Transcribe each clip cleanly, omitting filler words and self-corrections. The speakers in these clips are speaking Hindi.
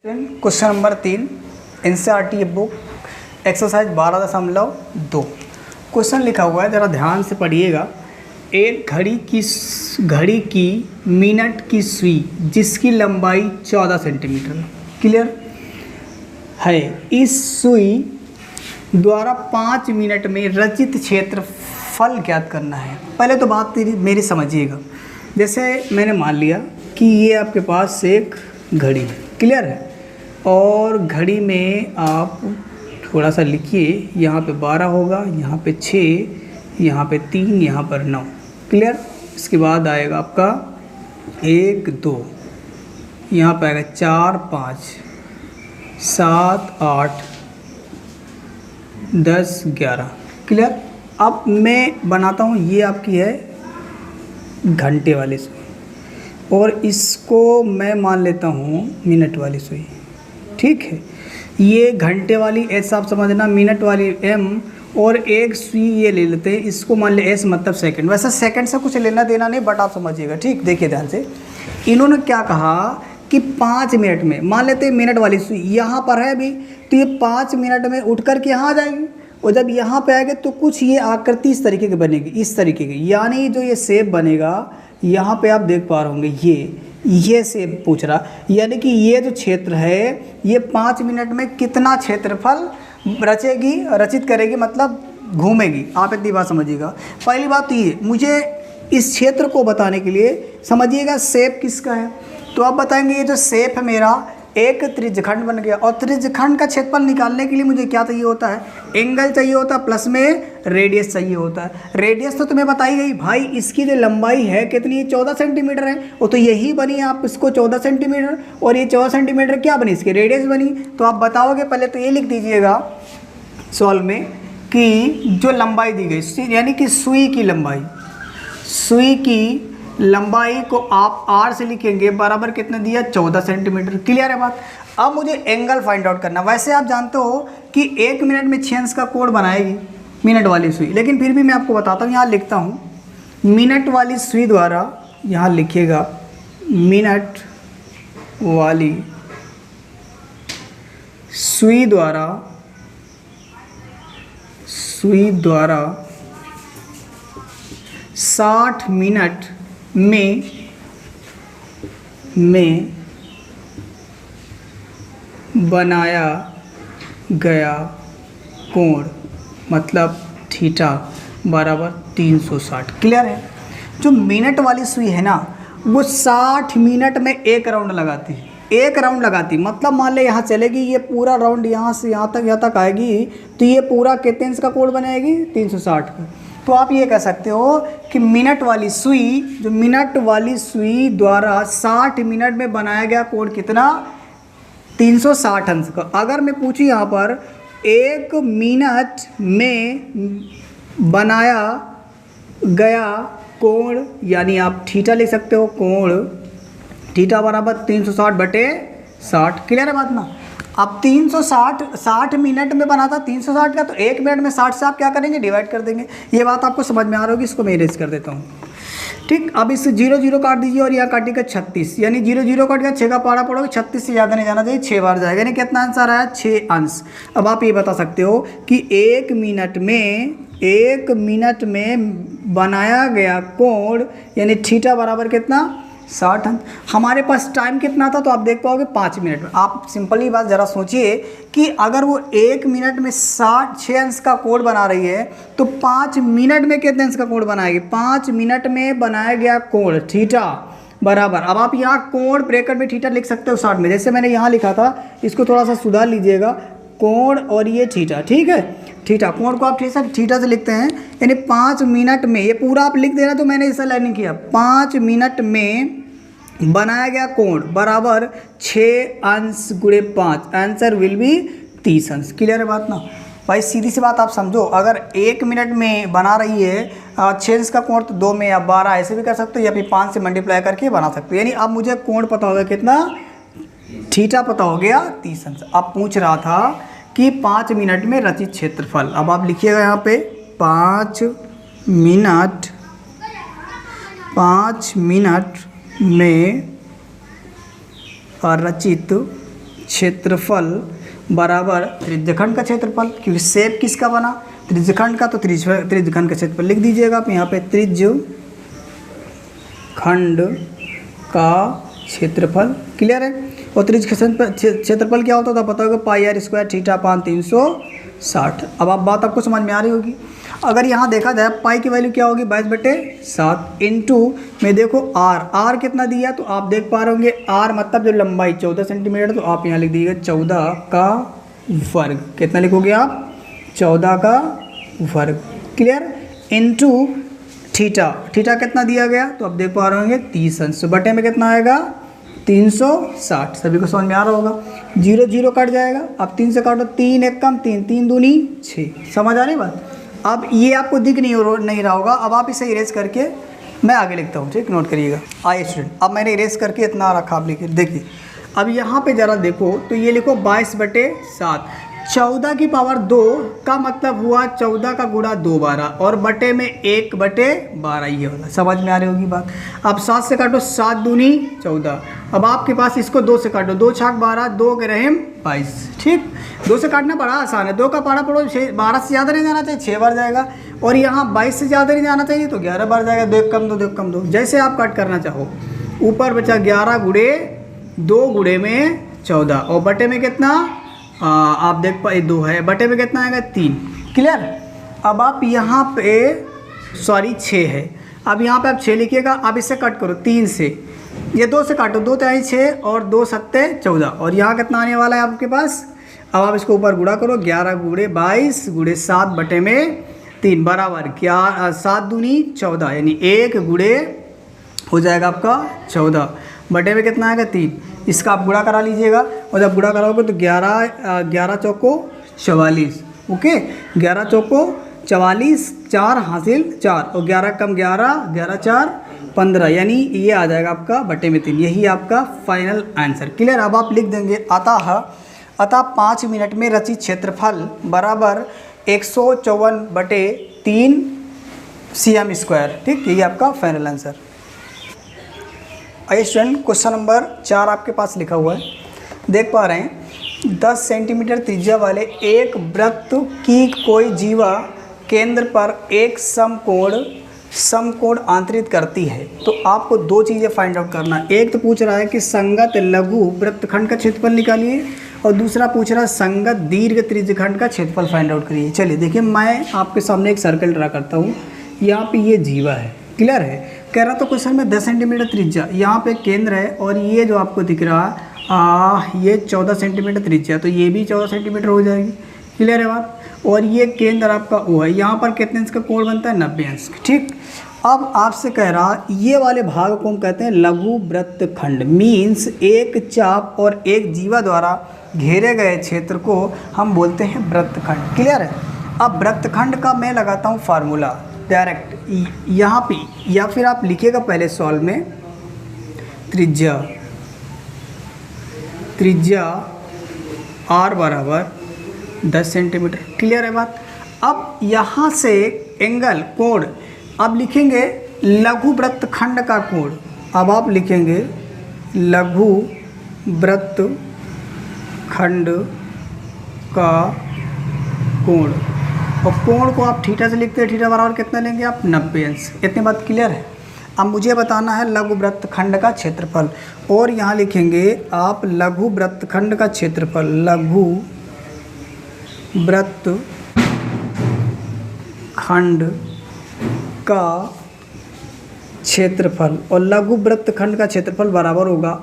Question number 3 NCERT book exercise 12.2 question लिखा हुआ है, ज़रा ध्यान से पढ़िएगा। एक घड़ी की मिनट की सुई जिसकी लंबाई 14 सेंटीमीटर क्लियर है, इस सुई द्वारा 5 मिनट में रचित क्षेत्रफल ज्ञात करना है। पहले तो बात मेरी समझिएगा। जैसे मैंने मान लिया कि ये आपके पास एक घड़ी है, क्लियर है, और घड़ी में आप थोड़ा सा लिखिए, यहाँ पे 12 होगा, यहाँ पे 6, यहाँ पे 3, यहाँ पर 9, क्लियर। इसके बाद आएगा आपका 1 2, यहाँ पे आएगा 4 5 7 8 10 11, क्लियर। अब मैं बनाता हूँ, ये आपकी है घंटे वाली सुई और इसको मैं मान लेता हूँ मिनट वाली सुई, ठीक है। ये घंटे वाली एस आप समझना, मिनट वाली एम, और एक सुई ये ले लेते हैं, इसको मान ले एस मतलब सेकंड। वैसे सेकंड से कुछ लेना देना नहीं, बट आप समझिएगा, ठीक। देखिए ध्यान से, इन्होंने क्या कहा कि 5 मिनट में, मान लेते हैं मिनट वाली सुई यहाँ पर है अभी, तो ये 5 मिनट में उठ कर के यहाँ आ जाएगी, और जब यहाँ पे आएगा तो कुछ ये आकृति इस तरीके की बनेगी, इस तरीके की, यानी जो ये शेप बनेगा, यहाँ पे आप देख पा रहे होंगे, ये शेप पूछ रहा, यानी कि ये जो क्षेत्र है ये 5 मिनट में कितना क्षेत्रफल रचित करेगी, मतलब घूमेगी। आप इतनी बात समझिएगा। पहली बात तो ये, मुझे इस क्षेत्र को बताने के लिए समझिएगा शेप किसका है, तो आप बताएंगे ये जो शेप है मेरा एक त्रिज्यखंड बन गया, और त्रिज्यखंड का क्षेत्रफल निकालने के लिए मुझे क्या चाहिए होता है, एंगल चाहिए होता है, प्लस में रेडियस चाहिए होता है। रेडियस तो तुम्हें बताई गई भाई, इसकी जो लंबाई है कितनी, 14 सेंटीमीटर है, वो तो यही बनी, आप इसको 14 सेंटीमीटर, और ये 14 सेंटीमीटर क्या बनी, इसकी रेडियस बनी। तो आप बताओगे, पहले तो ये लिख दीजिएगा सॉल्व में कि जो लंबाई दी गई, यानी कि सुई की लंबाई को आप r से लिखेंगे, बराबर कितना दिया, 14 सेंटीमीटर, क्लियर है बात। अब मुझे एंगल फाइंड आउट करना। वैसे आप जानते हो कि 1 मिनट में 6 अंश का कोण बनाएगी मिनट वाली सुई, लेकिन फिर भी मैं आपको बताता हूँ, यहाँ लिखता हूँ मिनट वाली सुई द्वारा, यहाँ लिखिएगा मिनट वाली सुई द्वारा 60 मिनट में बनाया गया कोण मतलब थीटा बराबर 360, क्लियर है। जो मिनट वाली सुई है ना, वो 60 मिनट में एक राउंड लगाती, मतलब मान ले यहाँ चलेगी, ये पूरा राउंड यहाँ से यहाँ तक आएगी, तो ये पूरा कितने इंच का कोण बनाएगी, 360 का। तो आप ये कह सकते हो कि मिनट वाली सुई द्वारा 60 मिनट में बनाया गया कोण कितना, 360 अंश का। अगर मैं पूछूँ यहाँ पर 1 मिनट में बनाया गया कोण, यानी आप थीटा लिख सकते हो, कोण थीटा बराबर 360/60, क्लियर है बात ना। अब 60 मिनट में बना था 360 का, तो 1 मिनट में 60 से आप क्या करेंगे, डिवाइड कर देंगे। ये बात आपको समझ में आ रही होगी, इसको मैं इरेज कर देता हूँ, ठीक। अब इस 0 0 काट दीजिए, और यहाँ काटिएगा 36, यानी 0 0 काट गया, 6 का पारा पड़ोगे, 36 से ज़्यादा नहीं जाना चाहिए, 6 बार जाएगा, यानी कितना आंसर आया, 6 अंश। अब आप ये बता सकते हो कि 1 मिनट में बनाया गया कोण यानी थीटा बराबर कितना, 60 अंश। हमारे पास टाइम कितना था, तो आप देख पाओगे 5 मिनट में। आप सिंपली बात ज़रा सोचिए कि अगर वो 1 मिनट में 6 अंश का कोण बना रही है, तो 5 मिनट में कितने अंश का कोण बनाएगी, 5 मिनट में बनाया गया कोण थीटा बराबर, अब आप यहाँ कोण ब्रैकेट में थीटा लिख सकते हो 60 में, जैसे मैंने यहाँ लिखा था, इसको थोड़ा सा सुधार लीजिएगा, कोण और ये थीटा, ठीक है। थीटा, कोण को आप थीटा से लिखते हैं, यानी 5 मिनट में, ये पूरा आप लिख देना, तो मैंने ऐसा लाइनिंग किया, 5 मिनट में बनाया गया कोण बराबर 6 अंश गुणे 5, आंसर विल बी 30 अंश, क्लियर है बात ना भाई। सीधी सी बात आप समझो, अगर 1 मिनट में बना रही है 6 अंश का कोण, तो 2 में या 12 ऐसे भी कर सकते हो, या फिर 5 से मल्टीप्लाई करके बना सकते हो। यानी अब मुझे कोण पता होगा कितना, थीटा पता हो गया 30 अंश। अब पूछ रहा था कि 5 मिनट में रचित क्षेत्रफल, अब आप लिखिएगा यहाँ पे 5 मिनट में रचित क्षेत्रफल बराबर त्रिज्यखंड का क्षेत्रफल, क्योंकि शेप किसका बना, त्रिज्यखंड का, तो त्रिज्यखंड का क्षेत्रफल लिख दीजिएगा आप यहाँ पे, त्रिज्यखंड का क्षेत्रफल। क्लियर है। और क्षेत्रफल क्या होता था पता होगा, पाई आर स्क्वायर थीटा अपान 360। अब आप बात आपको समझ में आ रही होगी। अगर यहाँ देखा जाए पाई की वैल्यू क्या होगी 22/7 इंटू में देखो आर कितना दिया, तो आप देख पा रहे होंगे आर मतलब जो लंबाई 14 सेंटीमीटर, तो आप यहाँ लिख दीजिएगा 14 का वर्ग। कितना लिखोगे आप, 14 का वर्ग। क्लियर। इंटू थीटा कितना दिया गया, तो आप देख पा रहे होंगे 30 अंश, बटे में कितना आएगा 360। सभी को समझ में आ रहा होगा। 0 0 कट जाएगा, अब 3 से काटो, 3 1 कम 3, 3 दूनी 6। समझ आ रही बात। अब ये आपको दिख नहीं रहा होगा। अब आप इसे इरेज करके मैं आगे लिखता हूँ, ठीक, नोट करिएगा। आइए स्टूडेंट, अब मैंने इरेज करके इतना रखा, आप लिखिए। देखिए अब यहाँ पे ज़रा देखो, तो ये लिखो 22/7। 14 की पावर 2 का मतलब हुआ 14 का गुणा 2 12, और बटे में 1/12 ये होगा। समझ में आ रही होगी बात। अब 7 से काटो, 7 दूनी 14। अब आपके पास इसको 2 से काटो, 2 छाक 12, 2 के रहें 22। ठीक, 2 से काटना बड़ा आसान है। 2 का पारा पड़ो, 12 से ज़्यादा नहीं जाना चाहिए, 6 बार जाएगा। और यहाँ 22 से ज़्यादा नहीं जाना चाहिए, तो 11 बार जाएगा। 2 1 कम 2, 2 1 कम 2, जैसे आप कट करना चाहो। ऊपर बचा 11 गुणे 2 गुणे में 14, और बटे में कितना, आप देख पाए 2 है, बटे में कितना आएगा 3। क्लियर। अब आप यहाँ पे 6 है। अब यहाँ पे आप 6 लिखिएगा। अब इसे कट करो 3 से, ये 2 से काटो, 2 3 6 और 2 7 14, और यहाँ कितना आने वाला है आपके पास। अब आप इसको ऊपर गुणा करो, 11 गुणे 22 गुणे 7 बटे में 3 बराबर क्या, 7 दूनी 14, यानी 1 गुणे हो जाएगा आपका 14, बटे में कितना आएगा 3। इसका आप गुणा करा लीजिएगा, और जब गुणा कराओगे तो 11 चौको 44। ओके, 11 चौको 44, 4 हासिल 4, और 11 कम 11, 11 4 15, यानी ये आ जाएगा आपका बटे में 3। यही आपका फाइनल आंसर। क्लियर। अब आप लिख देंगे अतः 5 मिनट में रचित क्षेत्रफल बराबर 154/3 cm²। ठीक, यही आपका फाइनल आंसर। आइए स्टूडेंट, क्वेश्चन नंबर 4 आपके पास लिखा हुआ है, देख पा रहे हैं। 10 सेंटीमीटर त्रिज्या वाले एक वृत्त की कोई जीवा केंद्र पर एक समकोण आंतरित करती है, तो आपको 2 चीज़ें फाइंड आउट करना है। एक तो पूछ रहा है कि संगत लघु वृत्तखंड का क्षेत्रफल निकालिए, और दूसरा पूछ रहा है संगत दीर्घ त्रिज्यखंड का क्षेत्रफल फाइंड आउट करिए। चलिए देखिए, मैं आपके सामने एक सर्कल ड्रा करता हूँ। यहाँ पे ये जीवा है। क्लियर है। कह रहा तो क्वेश्चन में 10 सेंटीमीटर त्रिज्या, यहाँ पे केंद्र है, और ये जो आपको दिख रहा है ये 14 सेंटीमीटर त्रिज्या, तो ये भी 14 सेंटीमीटर हो जाएगी। क्लियर है बात। और ये केंद्र आपका ओ है, यहाँ पर कितने अंश का कोण बनता है 90 अंश। ठीक। अब आपसे कह रहा ये वाले भाग को हम कहते हैं लघु वृत्तखंड, मीन्स एक चाप और एक जीवा द्वारा घेरे गए क्षेत्र को हम बोलते हैं वृत्तखंड। क्लियर है। अब वृत्तखंड का मैं लगाता हूँ फार्मूला डायरेक्ट यहाँ पे, या फिर आप लिखिएगा पहले सॉल्व में, त्रिज्या r बराबर 10 सेंटीमीटर। क्लियर है बात। अब यहाँ से एंगल कोण अब लिखेंगे लघु वृत्तखंड का कोण। अब आप लिखेंगे लघु वृत्तखंड का कोण, और कोण को आप थीटा से लिखते हैं। थीटा बराबर कितना लेंगे आप 90 अंश। इतनी बात क्लियर है। अब मुझे बताना है लघु वृत्तखंड का क्षेत्रफल, और यहाँ लिखेंगे आप लघु वृत्तखंड का क्षेत्रफल, लघु वृत्तखंड का क्षेत्रफल, और लघु वृत्तखंड का क्षेत्रफल बराबर होगा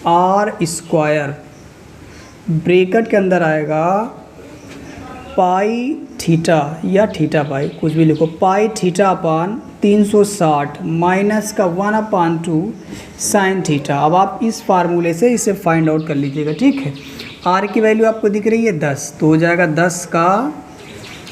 r², ब्रैकेट के अंदर आएगा पाई थीटा या थीटा पाई, कुछ भी लिखो, पाई थीटा अपान 360 माइनस का 1/2 साइन थीटा। अब आप इस फार्मूले से इसे फाइंड आउट कर लीजिएगा। ठीक है। r की वैल्यू आपको दिख रही है 10, तो हो जाएगा 10 का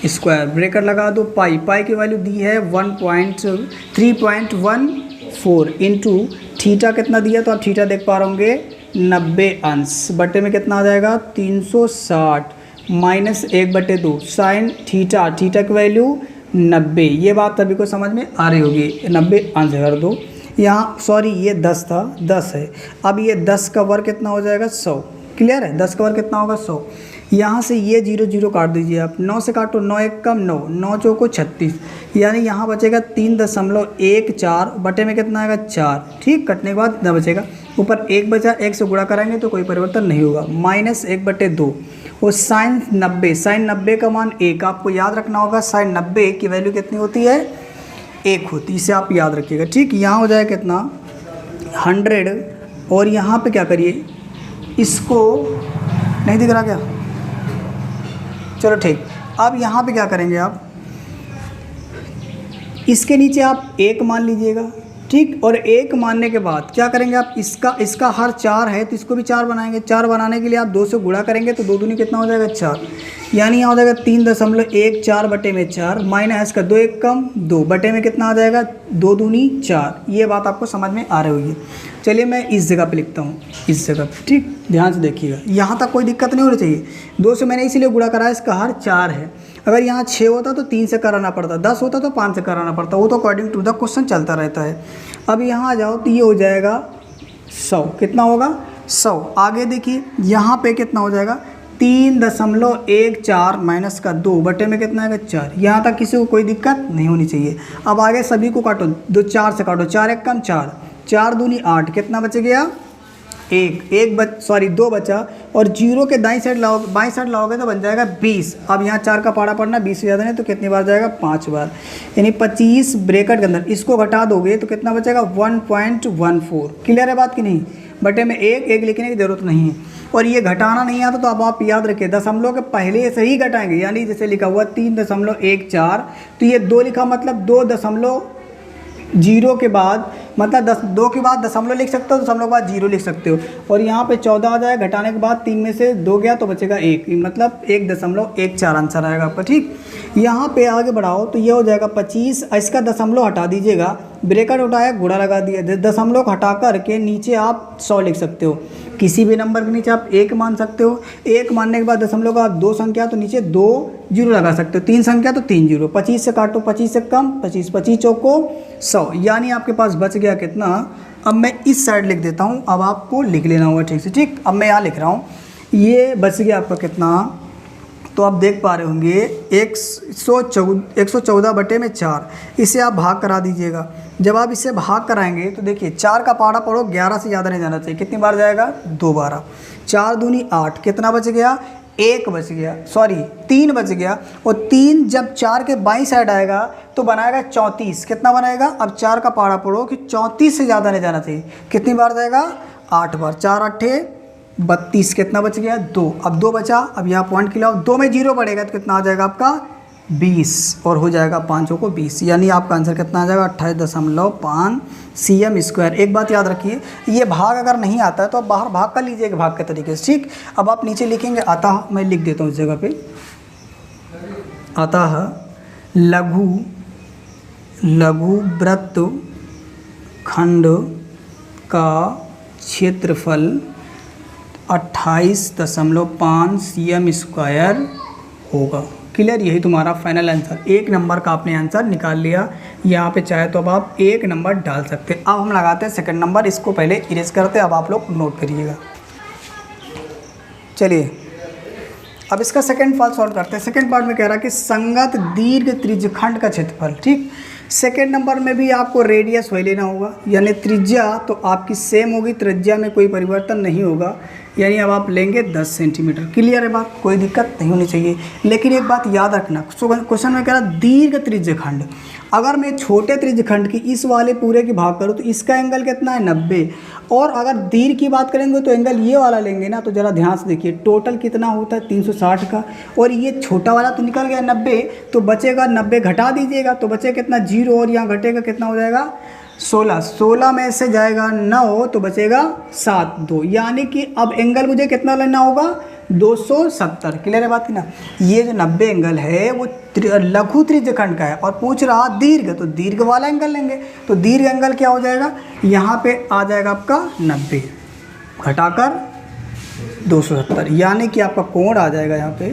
स्क्वायर, ब्रैकेट लगा दो। पाई की वैल्यू दी है 3.14 इंटू थीटा कितना दिया, तो आप थीटा देख पा रहे होंगे 90 अंश, बटे में कितना आ जाएगा 360 माइनस 1/2 साइन थीटा, थीटा की वैल्यू 90। ये बात सभी को समझ में आ रही होगी। 90 अंश कर दो यहाँ, सॉरी ये 10 था, 10 है। अब ये 10 का वर्ग कितना हो जाएगा 100। क्लियर है। 10 का वर्ग कितना होगा 100। यहाँ से ये 0 0 काट दीजिए आप, 9 से काटो, 9 1 कम 9, 9 चौको 36, यानी यहाँ बचेगा 3.14 बटे में कितना आएगा 4। ठीक, कटने के बाद कितना बचेगा, ऊपर 1 बचा, 1 से गुणा कराएंगे तो कोई परिवर्तन नहीं होगा, -1/2। और साइन 90 का मान 1, आपको याद रखना होगा साइन 90 की वैल्यू कितनी होती है 1 होती है, इसे आप याद रखिएगा। ठीक, यहाँ हो जाएगा कितना 100, और यहाँ पे क्या करिए, इसको नहीं दिख रहा क्या, चलो ठीक। अब यहाँ पे क्या करेंगे आप, इसके नीचे आप 1 मान लीजिएगा। ठीक, और 1 मानने के बाद क्या करेंगे आप, इसका हर 4 है तो इसको भी 4 बनाएंगे। 4 बनाने के लिए आप 2 से गुणा करेंगे तो 2 दूनी कितना हो जाएगा 4, यानी यहाँ हो जाएगा 3.14 बटे में 4, माइनस का 2 1 कम 2 बटे में कितना आ जाएगा 2 दूनी 4। ये बात आपको समझ में आ रही होगी। चलिए मैं इस जगह पे लिखता हूँ, इस जगह पे। ठीक, ध्यान से देखिएगा, यहाँ तक कोई दिक्कत नहीं होनी चाहिए। 2 से मैंने इसीलिए गुणा करा, इसका हर 4 है। अगर यहाँ 6 होता तो 3 से कराना पड़ता, 10 होता तो 5 से कराना पड़ता, वो तो अकॉर्डिंग टू द क्वेश्चन चलता रहता है। अब यहाँ आ जाओ तो ये हो जाएगा 100, कितना होगा 100। आगे देखिए यहाँ पे कितना हो जाएगा 3.14 माइनस का 2 बटे में कितना आएगा 4। यहाँ तक किसी को कोई दिक्कत नहीं होनी चाहिए। अब आगे सभी को काटो, 2 4 से काटो, 4 1 कम 4, 4 दूनी 8, कितना बच गया 2 बचा, और 0 के बाई साइड लाओगे तो बन जाएगा 20। अब यहाँ 4 का पारा पड़ना, 20 से ज़्यादा नहीं तो कितनी बार जाएगा 5 बार, यानी 25 ब्रैकेट के अंदर इसको घटा दोगे तो कितना बचेगा 1.14। क्लियर है बात कि नहीं, बटे में 1 लिखने की ज़रूरत नहीं है। और ये घटाना नहीं आता तो अब आप याद रखिए दशमलव के पहले से ही घटाएंगे, यानी जैसे लिखा हुआ 3.14 तो ये 2 लिखा, मतलब 2.0 के बाद, मतलब 2 के बाद दशमलव लिख सकते हो, दशमलव के बाद 0 लिख सकते हो। और यहाँ पे 14 आ जाए, घटाने के बाद 3 में से 2 गया तो बचेगा 1, मतलब 1.14 आंसर आएगा आपका। ठीक, यहाँ पे आगे बढ़ाओ तो ये हो जाएगा 25, इसका दशमलव हटा दीजिएगा, ब्रैकेट उठाया गुणा लगा दिया, दशमलव हटा कर के नीचे आप 100 लिख सकते हो। किसी भी नंबर के नीचे आप 1 मान सकते हो, 1 मानने के बाद दशमलव का 2 संख्या तो नीचे 2 जीरो लगा सकते हो, 3 संख्या तो 3 जीरो, 25 से काटो, 25 से कम 25, 25 चौको 100, यानी आपके पास बच गया कितना। अब मैं इस साइड लिख देता हूँ, अब आपको लिख लेना होगा ठीक से। ठीक, अब मैं यहाँ लिख रहा हूँ, ये बच गया आपका कितना, तो आप देख पा रहे होंगे 114 बटे में 4, इसे आप भाग करा दीजिएगा। जब आप इसे भाग कराएंगे तो देखिए 4 का पारा पढ़ो, 11 से ज़्यादा नहीं जाना चाहिए, कितनी बार जाएगा 2 बार, 4 दूनी 8, कितना बच गया 1 बच गया, सॉरी 3 बच गया, और 3 जब 4 के बाईं साइड आएगा तो बनाएगा 34, कितना बनाएगा, अब 4 का पारा पढ़ो कि 34 से ज़्यादा नहीं जाना चाहिए, कितनी बार जाएगा 8 बार, 4 8 32, कितना बच गया 2, अब 2 बचा, अब यहाँ पॉइंट खिलाओ, 2 में 0 बढ़ेगा तो कितना आ जाएगा आपका 20, और हो जाएगा 5 को 20, यानी आपका आंसर कितना आ जाएगा 28.5 cm²। एक बात याद रखिए, ये भाग अगर नहीं आता है तो आप बाहर भाग कर लीजिएगा भाग के तरीके से। ठीक, अब आप नीचे लिखेंगे अतः, मैं लिख देता हूँ इस जगह पे, अतः लघु वृत्त खंड का क्षेत्रफल 28.5 cm² होगा। क्लियर, यही तुम्हारा फाइनल आंसर, 1 नंबर का आपने आंसर निकाल लिया। यहाँ पे चाहे तो अब आप 1 नंबर डाल सकते हैं। अब हम लगाते हैं सेकंड नंबर, इसको पहले इरेज करते हैं, अब आप लोग नोट करिएगा। चलिए अब इसका सेकंड पार्ट सॉल्व करते हैं। सेकंड पार्ट में कह रहा है कि संगत दीर्घ त्रिज्यखंड का क्षेत्रफल। ठीक, सेकेंड नंबर में भी आपको रेडियस वही लेना होगा, यानी त्रिज्या तो आपकी सेम होगी, त्रिज्या में कोई परिवर्तन नहीं होगा, यानी अब आप लेंगे 10 सेंटीमीटर। क्लियर है बात, कोई दिक्कत नहीं होनी चाहिए। लेकिन एक बात याद रखना, क्वेश्चन में कह रहा दीर्घ त्रिज्यखंड, अगर मैं छोटे त्रिज्यखंड की इस वाले पूरे की भाग करूँ तो इसका एंगल कितना है 90, और अगर दीर्घ की बात करेंगे तो एंगल ये वाला लेंगे ना, तो ज़रा ध्यान से देखिए टोटल कितना होता है 360 का, और ये छोटा वाला तो निकल गया 90, तो बचेगा 90 घटा दीजिएगा तो बचेगा कितना 0, और यहाँ घटेगा कितना हो जाएगा 16 में से जाएगा 9 तो बचेगा 7 2, यानी कि अब एंगल मुझे कितना लेना होगा 270। क्लियर है बात की ना। ये जो 90 एंगल है वो लघु त्रिज्यखंड का है, और पूछ रहा दीर्घ, तो दीर्घ वाला एंगल लेंगे, तो दीर्घ एंगल क्या हो जाएगा, यहाँ पे आ जाएगा आपका 90 घटाकर 270, यानी कि आपका कोण आ जाएगा यहाँ पे,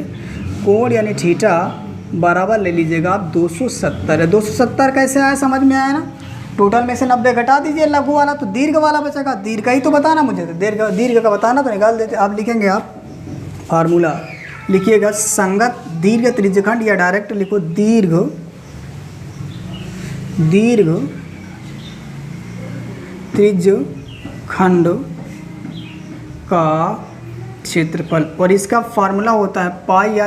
कोण यानी थीटा बराबर ले लीजिएगा आप 270 है। 270 कैसे आया समझ में आया ना, टोटल में से 90 घटा दीजिए लघु वाला, तो दीर्घ वाला बचेगा। दीर्घ ही तो बताना मुझे, तो दीर्घ का बताना तो निकाल देते। आप लिखेंगे, आप फार्मूला लिखिएगा, संगत दीर्घ त्रिज्यखंड, या डायरेक्ट लिखो दीर्घ त्रिज्यखंड का क्षेत्रफल। और इसका फार्मूला होता है पाई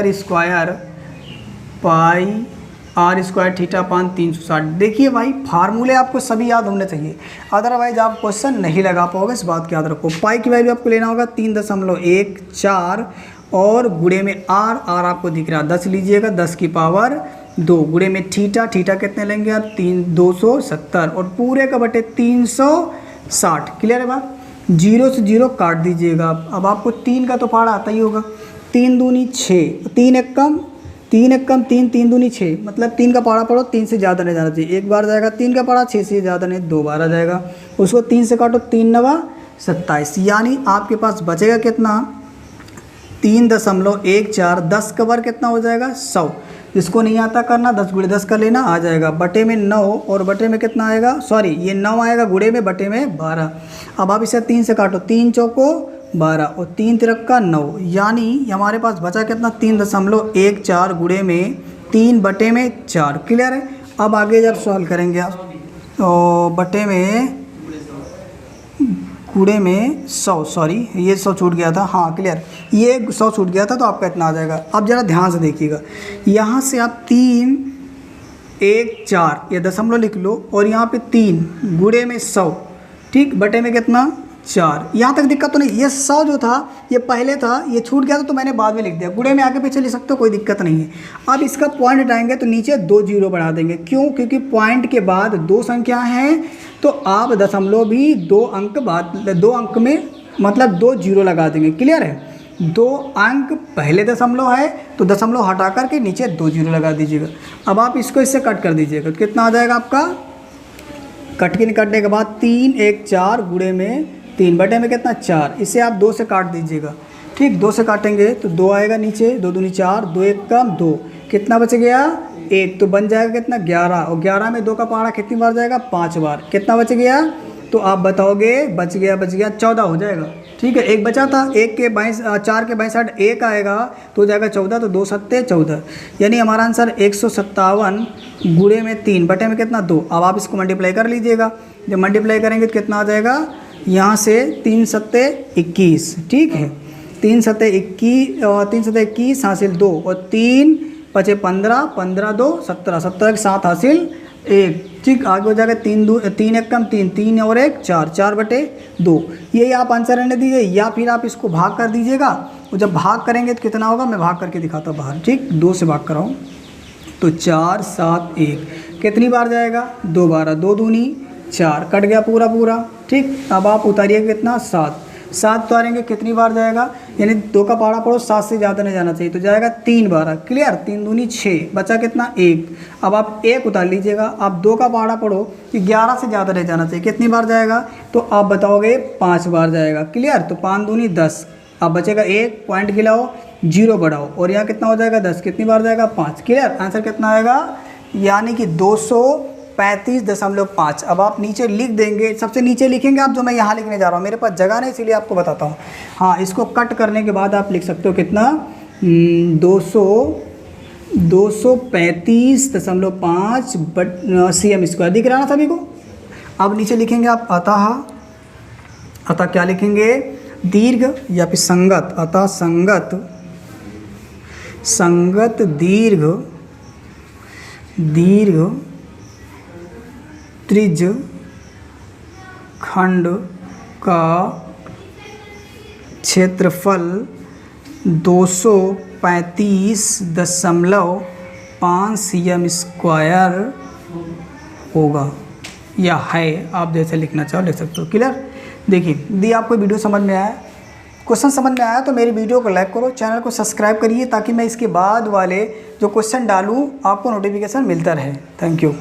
आर स्क्वायर थीटा पान 360। देखिए भाई, फार्मूले आपको सभी याद होने चाहिए, अदरवाइज आप क्वेश्चन नहीं लगा पाओगे, इस बात की याद रखो। पाई की वैल्यू आपको लेना होगा 3.14 और गुणे में आर आपको दिख रहा है 10 लीजिएगा, 10 की पावर 2 गुणे में थीटा कितने लेंगे आप 270 और पूरे का बटे 360। क्लियर है बात? 0 से 0 काट दीजिएगा आप। अब आपको 3 का तो पहाड़ा आता ही होगा, 3 दूनी 6, 3 एक कम 3 दूनी 6, मतलब 3 का पहाड़ा पढ़ो, 3 से ज़्यादा नहीं जाना चाहिए। एक बार जाएगा 3 का पहाड़ा, 6 से ज़्यादा नहीं, 2 बार आ जाएगा। उसको 3 से काटो, 3 9 27, यानी आपके पास बचेगा कितना 3.14। 10 का वर्ग कितना हो जाएगा 100। जिसको नहीं आता करना 10 गुणे 10 का लेना आ जाएगा, बटे में 9 और बटे में कितना आएगा, सॉरी ये 9 आएगा गुणे में, बटे में 12। अब आप इसे 3 से काटो, 3 चौको 12 और 3 तिरक्का 9, यानी हमारे पास बचा कितना 3.14 गुणे में 3 बटे में 4। क्लियर है? अब आगे जब सॉल्व करेंगे आप, तो बटे में गुणे में 100, सॉरी ये 100 छूट गया था, हाँ क्लियर, ये 100 छूट गया था, तो आपका इतना आ जाएगा। अब ज़रा ध्यान से देखिएगा, यहाँ से आप 3 1 4 ये दशमलव लिख लो और यहाँ पे 3 गुणे में 100, ठीक, बटे में कितना 4। यहाँ तक दिक्कत तो नहीं, ये 100 जो था ये पहले था, ये छूट गया था तो मैंने बाद में लिख दिया, गुणे में आगे पीछे लिख सकते हो, कोई दिक्कत नहीं है। अब इसका पॉइंट हटाएंगे तो नीचे 2 जीरो बढ़ा देंगे, क्यों? क्योंकि पॉइंट के बाद 2 संख्या हैं, तो आप दशमलव भी 2 अंक में मतलब 2 जीरो लगा देंगे। क्लियर है? 2 अंक पहले दशमलव है तो दशमलव हटा करके नीचे 2 जीरो लगा दीजिएगा। अब आप इसको इससे कट कर दीजिएगा, तो कितना आ जाएगा आपका, कट के निकटने के बाद 3 1 4 गुणे में 3 बटे में कितना 4, इसे आप 2 से काट दीजिएगा, ठीक, 2 से काटेंगे तो 2 आएगा नीचे, 2 दूनी 4, 2 एक कम 2, कितना बच गया 1, तो बन जाएगा कितना 11, और 11 में 2 का पहाड़ा कितनी बार जाएगा 5 बार, कितना बच गया, तो आप बताओगे बच गया 14 हो जाएगा। ठीक है, एक बचा था, 4 के बाईं साइड 1 आएगा तो हो जाएगा 14, तो 2 सत्ते 14, यानी हमारा आंसर 157 गुणे में 3 बटे में कितना 2। अब आप इसको मल्टीप्लाई कर लीजिएगा, जब मल्टीप्लाई करेंगे तो कितना आ जाएगा, यहाँ से 3 सत्ते 21, ठीक है, 3 सत्ते 21 हासिल 2 और 3 बचे 15, 15 2 17, 17 के 7 हासिल 1, ठीक, आगे हो जाएगा 3 एक कम 3 और 1 4, 4 बटे 2। यही आप आंसर रहने दीजिए, या फिर आप इसको भाग कर दीजिएगा, और जब भाग करेंगे तो कितना होगा, मैं भाग करके दिखाता हूँ बाहर, ठीक, 2 से भाग कराऊँ तो 4 7 1, कितनी बार जाएगा 2 बार, 2 दूनी 4, कट गया पूरा, ठीक। अब आप उतारिएगा कितना 7 उतारेंगे कितनी बार जाएगा, यानी 2 का पहाड़ा पढ़ो, 7 से ज़्यादा नहीं जाना चाहिए, तो जाएगा 3 बार। क्लियर, 3 दूनी 6, बचा कितना 1। अब आप 1 उतार लीजिएगा, आप 2 का पहाड़ा पढ़ो कि 11 से ज़्यादा नहीं जाना चाहिए, कितनी बार जाएगा, तो आप बताओगे 5 बार जाएगा। क्लियर, तो 5 दूनी 10, अब बचेगा 1, पॉइंट गिलाओ 0 बढ़ाओ, और यहाँ कितना हो जाएगा 10, कितनी बार जाएगा 5। क्लियर, आंसर कितना आएगा, यानी कि 235.5। अब आप नीचे लिख देंगे, सबसे नीचे लिखेंगे आप, जो मैं यहाँ लिखने जा रहा हूँ, मेरे पास जगह नहीं इसीलिए आपको बताता हूँ। हाँ, इसको कट करने के बाद आप लिख सकते हो कितना 235.5 cm स्क्वायर, दिख रहा है ना सभी को। अब नीचे लिखेंगे आप अतः क्या लिखेंगे, दीर्घ या फिर संगत, अतः संगत दीर्घ त्रिज्य खंड का क्षेत्रफल 235.5 cm स्क्वायर होगा, या है, आप जैसे लिखना चाहो लिख सकते हो। क्लियर, देखिए यदि आपको वीडियो समझ में आया, क्वेश्चन समझ में आया, तो मेरी वीडियो को लाइक करो, चैनल को सब्सक्राइब करिए, ताकि मैं इसके बाद वाले जो क्वेश्चन डालूँ आपको नोटिफिकेशन मिलता रहे। Thank you.